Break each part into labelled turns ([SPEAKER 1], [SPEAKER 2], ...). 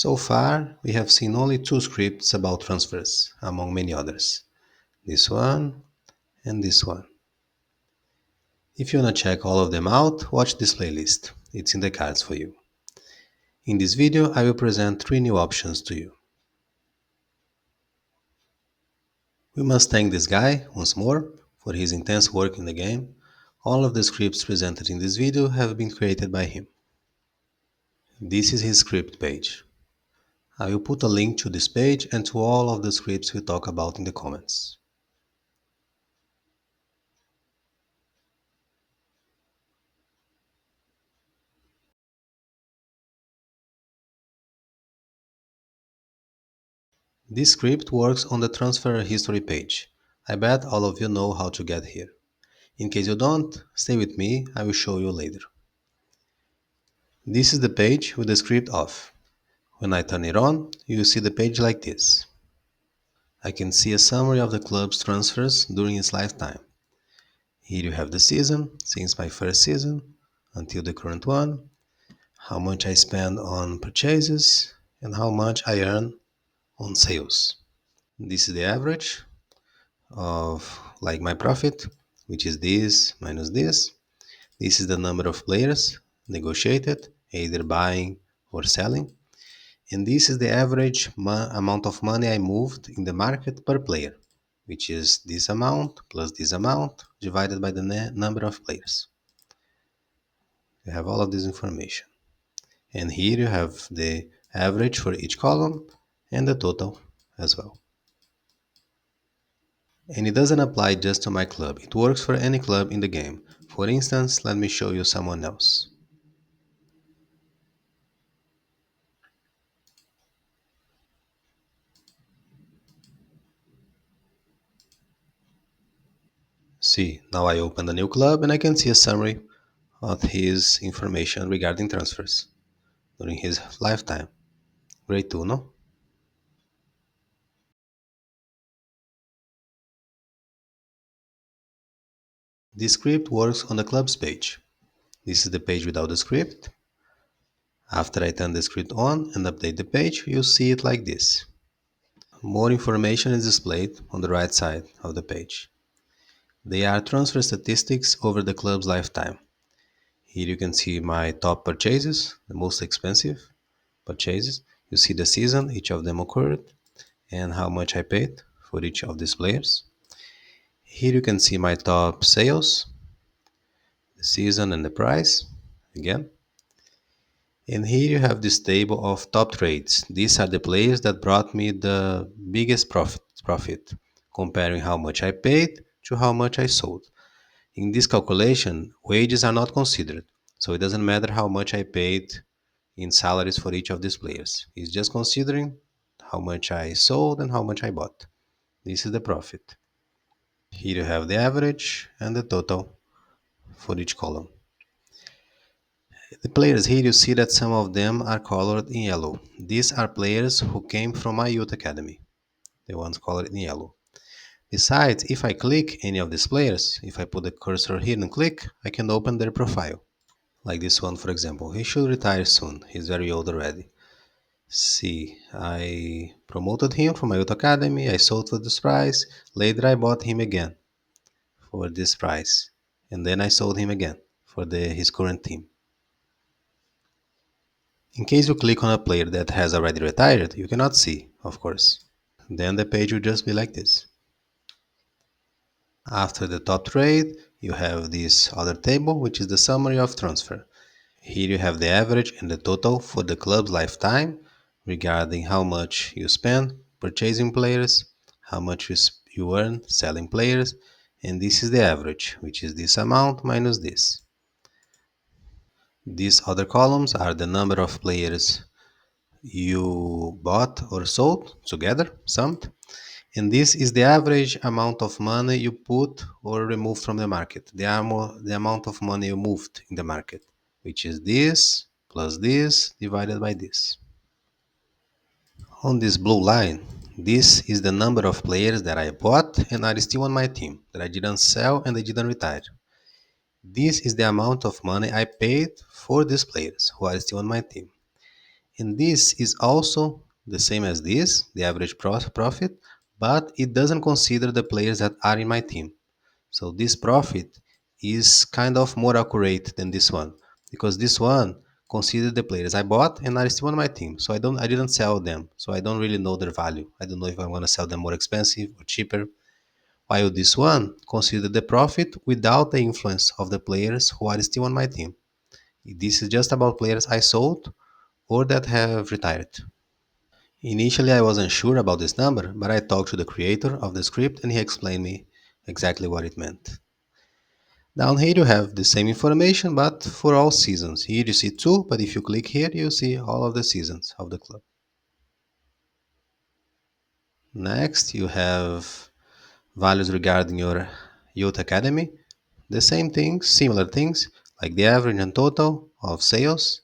[SPEAKER 1] So far, we have seen only two scripts about transfers, among many others. This one and this one. If you wanna check all of them out, watch this playlist. It's in the cards for you. In this video, I will present three new options to you. We must thank this guy, once more, for his intense work in the game. All of the scripts presented in this video have been created by him. This is his script page. I will put a link to this page and to all of the scripts we talk about in the comments. This script works on the transfer history page. I bet all of you know how to get here. In case you don't, stay with me, I will show you later. This is the page with the script off. When I turn it on, you will see the page like this. I can see a summary of the club's transfers during its lifetime. Here you have the season, since my first season until the current one, how much I spend on purchases, and how much I earn on sales. This is the average of like my profit, which is this minus this. This is the number of players negotiated, either buying or selling. And this is the average amount of money I moved in the market per player, which is this amount plus this amount divided by the number of players. You have all of this information. And here you have the average for each column and the total as well. And it doesn't apply just to my club, it works for any club in the game. For instance, let me show you someone else. See, now I open the new club and I can see a summary of his information regarding transfers during his lifetime. Great tool, no? This script works on the club's page. This is the page without the script. After I turn the script on and update the page, you'll see it like this. More information is displayed on the right side of the page. They are transfer statistics over the club's lifetime. Here you can see my top purchases, the most expensive purchases. You see the season each of them occurred and how much I paid for each of these players. Here you can see my top sales, the season and the price again. And here you have this table of top trades. These are the players that brought me the biggest profit, comparing how much I paid to how much I sold. In this calculation, wages are not considered, so it doesn't matter how much I paid in salaries for each of these players. It's just considering how much I sold and how much I bought. This is the profit. Here you have the average and the total for each column. The players here, you see that some of them are colored in yellow. These are players who came from my youth academy, the ones colored in yellow. Besides, if I click any of these players, if I put the cursor here and click, I can open their profile. Like this one, for example. He should retire soon. He's very old already. See, I promoted him from my youth academy. I sold for this price. Later, I bought him again for this price. And then I sold him again for his current team. In case you click on a player that has already retired, you cannot see, of course. Then the page will just be like this. After the top trade, you have this other table, which is the summary of transfer. Here you have the average and the total for the club's lifetime regarding how much you spend purchasing players, how much you earn selling players, and this is the average, which is this amount minus this. These other columns are the number of players you bought or sold together, summed. And this is the average amount of money you put or remove from the market, the amount of money you moved in the market, which is this plus this divided by this. On this blue line, this is the number of players that I bought and are still on my team, that I didn't sell and they didn't retire. This is the amount of money I paid for these players who are still on my team. And this is also the same as this, the average profit, but it doesn't consider the players that are in my team. So this profit is kind of more accurate than this one because this one considers the players I bought and are still on my team. So I didn't sell them. So I don't really know their value. I don't know if I'm gonna sell them more expensive or cheaper. While this one consider the profit without the influence of the players who are still on my team. This is just about players I sold or that have retired. Initially, I wasn't sure about this number, but I talked to the creator of the script and he explained me exactly what it meant. Down here you have the same information but for all seasons. Here you see two, but if you click here you see all of the seasons of the club. Next you have values regarding your youth academy. The same things, similar things, like the average and total of sales,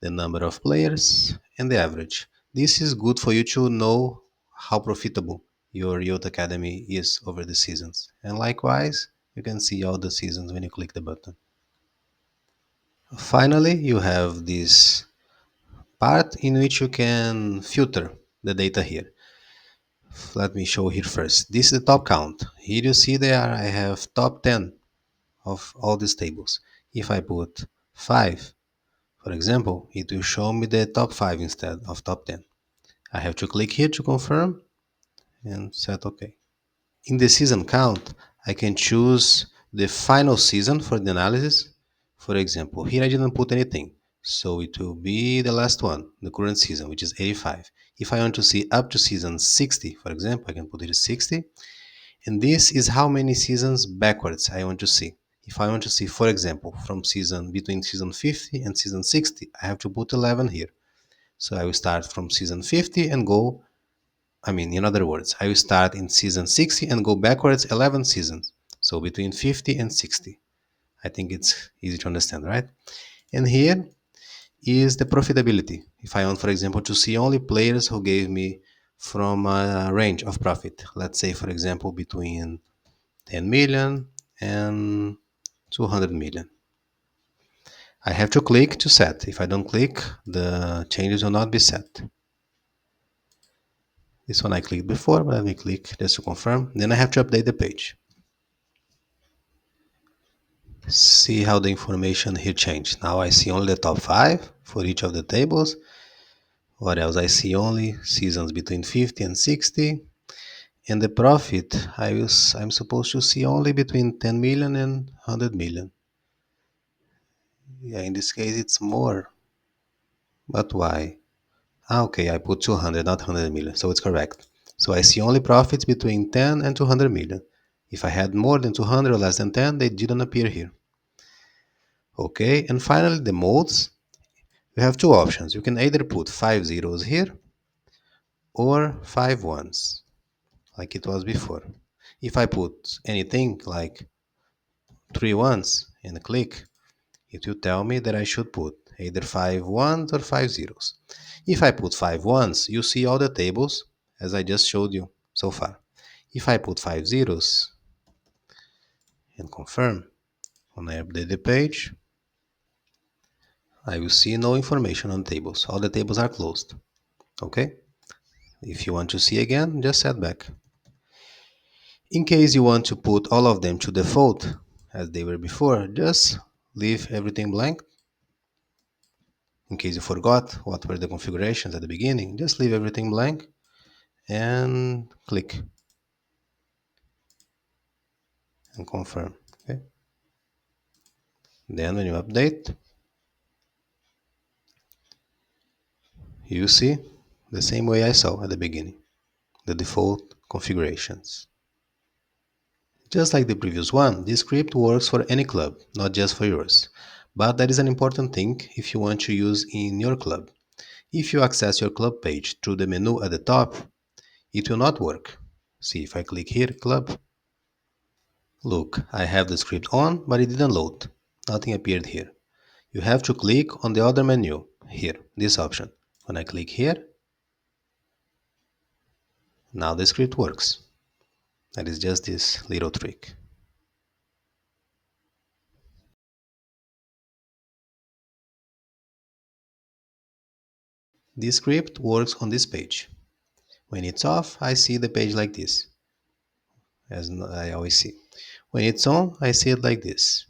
[SPEAKER 1] the number of players, and the average. This is good for you to know how profitable your youth academy is over the seasons. And likewise, you can see all the seasons when you click the button. Finally, you have this part in which you can filter the data here. Let me show here first. This is the top count. Here you see there I have top 10 of all these tables. If I put 5, for example, it will show me the top 5 instead of top 10. I have to click here to confirm and set OK. In the season count, I can choose the final season for the analysis. For example, here I didn't put anything, so it will be the last one, the current season, which is 85. If I want to see up to season 60, for example, I can put it 60. And this is how many seasons backwards I want to see. If I want to see, for example, from season between season 50 and season 60, I have to put 11 here. So I will start from season 50 and go, in other words, I will start in season 60 and go backwards 11 seasons. So between 50 and 60. I think it's easy to understand, right? And here is the profitability. If I want, for example, to see only players who gave me from a range of profit, let's say, for example, between 10 million and 200 million. I have to click to set. If I don't click, the changes will not be set. This one I clicked before, but let me click just to confirm. Then I have to update the page. See how the information here changed. Now I see only the top 5 for each of the tables. What else? I see only seasons between 50 and 60. And the profit, I'm supposed to see only between 10 million and 100 million. Yeah, in this case it's more. But why? Okay, I put 200, not 100 million, so it's correct. So I see only profits between 10 and 200 million. If I had more than 200 or less than 10, they didn't appear here. Okay, and finally the modes. You have two options. You can either put 5 zeros here or 5 ones, like it was before. If I put anything like 3 ones and click, it will tell me that I should put either 5 ones or 5 zeros. If I put 5 ones, you see all the tables as I just showed you so far. If I put 5 zeros and confirm, when I update the page, I will see no information on tables. All the tables are closed. Okay? If you want to see again, just set back. In case you want to put all of them to default as they were before, just leave everything blank. In case you forgot what were the configurations at the beginning, just leave everything blank and click and confirm. Okay. Then when you update, you see the same way I saw at the beginning, the default configurations. Just like the previous one, this script works for any club, not just for yours. But that is an important thing if you want to use in your club. If you access your club page through the menu at the top, it will not work. See if I click here, club. Look, I have the script on, but it didn't load. Nothing appeared here. You have to click on the other menu, here, this option. When I click here, now the script works. That is just this little trick. This script works on this page. When it's off, I see the page like this, as I always see. When it's on, I see it like this.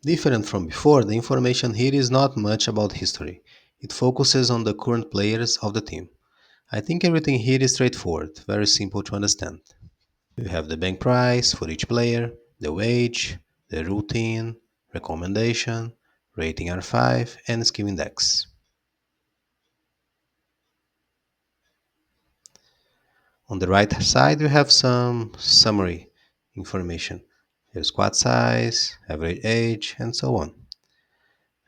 [SPEAKER 1] Different from before, the information here is not much about history. It focuses on the current players of the team. I think everything here is straightforward, very simple to understand. You have the bank price for each player, the wage, the routine, recommendation, rating R5, and skill index. On the right side, you have some summary information. Your squad size, average age, and so on.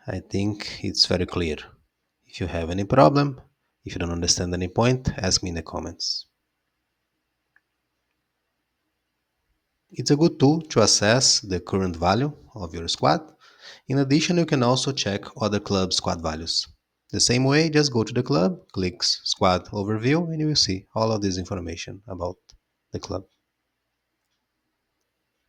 [SPEAKER 1] I think it's very clear. If you have any problem, if you don't understand any point, ask me in the comments. It's a good tool to assess the current value of your squad. In addition, you can also check other club squad values. The same way, just go to the club, click Squad Overview, and you will see all of this information about the club.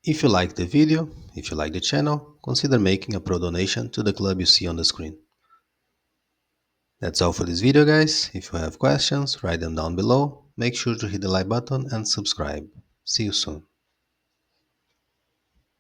[SPEAKER 1] If you like the video, if you like the channel, consider making a pro donation to the club you see on the screen. That's all for this video, guys. If you have questions, write them down below. Make sure to hit the like button and subscribe. See you soon.